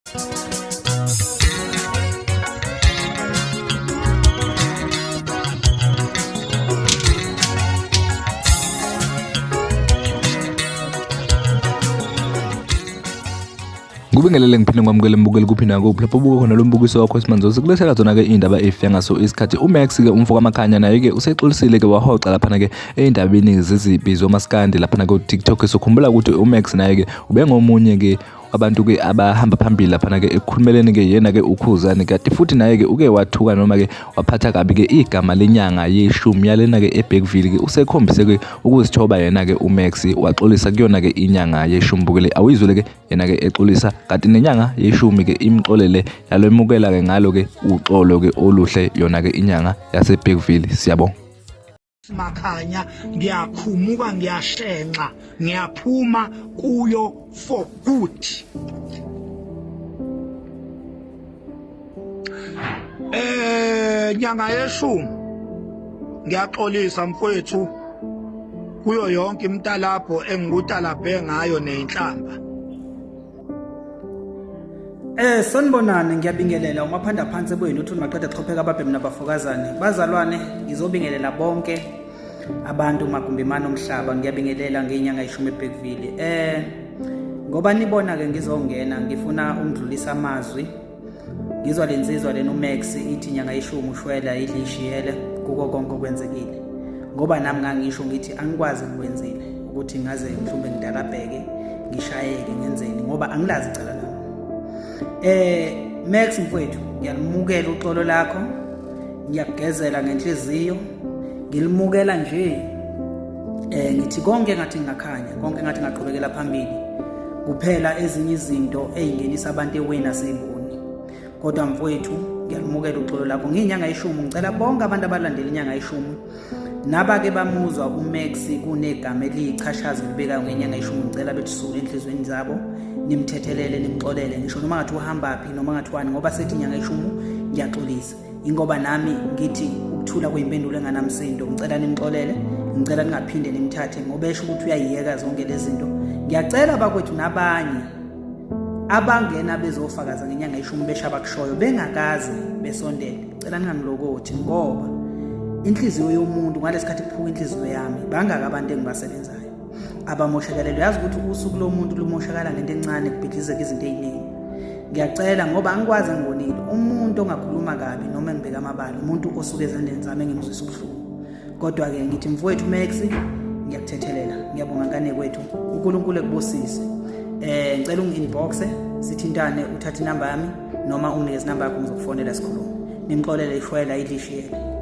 Kubingelele ngiphinde ngamukele mbukeli kuphi nakuphi lapho buka khona lo mbukiso wakho esimanje sikulethela zona ke indaba efika ngaso isikhathi uMax ke umfoka amakhanya naye ke usexolisile ke wahoxa lapha ke endabeni zezibi zomaskandi lapha ku TikTok. Sokhumbula ukuthi uMax naye ke ubengomunye ke abantu ke abahamba phambili lapha ke ekukhulumeleni ke yena ke uKhuzani, kanti futhi naye ke uke wathuka noma ke waphatha kabi ke igama lenyanga yeshumi yalena ke eBergville ke usekhombise ke ukuzithoba yena ke uMax waxolisa kuyona ke inyanga yeshumi. Bukele awizule ke yena ke exolisa kanti nenyanga yeshumi ke imxolele yalomukela ke ngalo ke uxolo ke oluhle yona ke inyanga yaseBergville. Siyabonga Makhanya, ngiyakhumuka, ngiyashenxa, ngiyaphuma kuyo for good. Nyanga yeshumi ngiyaxolisa mfowethu kuyo yonke imtalapho engikutalabhe ngayo nenhlamba. Sanibonani, ngiyabingelela umaphanda phansi ebuyini uthi maqeda chopheka ababhemi nabafokazane. Bazalwane, ngizobingelela bonke abantu magumbi mani omhlaba. Ngiyabingelela ngenyanga yeshumi eBergville. Ngoba nibona ke ngizongena ngifuna ukudlulisa amazwi. Ngizwa lensizwa lena uMax ithi inyanga yeshumi ushwela idlishiyele kuko konke okwenzekile. Ngoba nami ngangisho ngithi angikwazi ukwenzile ukuthi ngaze mhlawumbe ngidalabheke ngishayeke ngenzeni ngoba angilazi icala lami. Max mfowethu, ngiyalimukela uxolo lakho, ngiyakugezela ngenhliziyo, ngilimukela nje. Ngithi konke ngathi ngakhanya, konke ngathi ngaqhubekela phambili. Kuphela ezinye izinto ezingenisa abantu ewena semboni. Kodwa mfowethu, ngiyalimukela uxolo lakho. Ngiyinyanga yeshumi, ngicela bonke abantu abalandela inyanga yeshumi nabake bamuzwa uMax kunegama elichashaza libekayo ngenyanga yeshumi, ngicela bethi sule enhlizweni zabo nimthethelele nimxolele ngisho noma ngathi uhamba phi noma ngathi wani, ngoba sethi inyanga yeshumi ngiyaxolisa. Ingoba nami ngithi ukuthula kwezimpendulo enganamsindo, ngicela nimxolele, ngicela ningaphinde nimthathe ngoba esho ukuthi uyayiyeka zonke lezi zinto. Ngiyacela bakwethu nabanye abangena bezofakaza ngenyanga yeshumi beshaba kushoyo bengakazi besondele, ngicela ningangilokothi ngoba inhliziyo yomuntu ngalesikhathi kuphuka inhliziyo yami bangaka abantu engibasebenzayo abamoshakalelwe. Yazi ukuthi usuku lomuntu lumoshakala ngento encane kubhidlizeka izinto eziningi. Ngiyacela ngoba angikwazi ngibonile umuntu ongakhuluma kabi noma engibeka amabala, umuntu osuke ezandleni zami engimzwisa ubuhlungu. Kodwa ke ngithi mfowethu Max, ngiyakuthethelela, ngiyabonga ngane kwethu, uNkulunkulu ekubusise. Ngicela ungi-inboxe sithintane, uthathe inamba yami noma unginikeze inamba yakho ngizokufonela sikhulume. Nimxolele ishwela idlishiyele.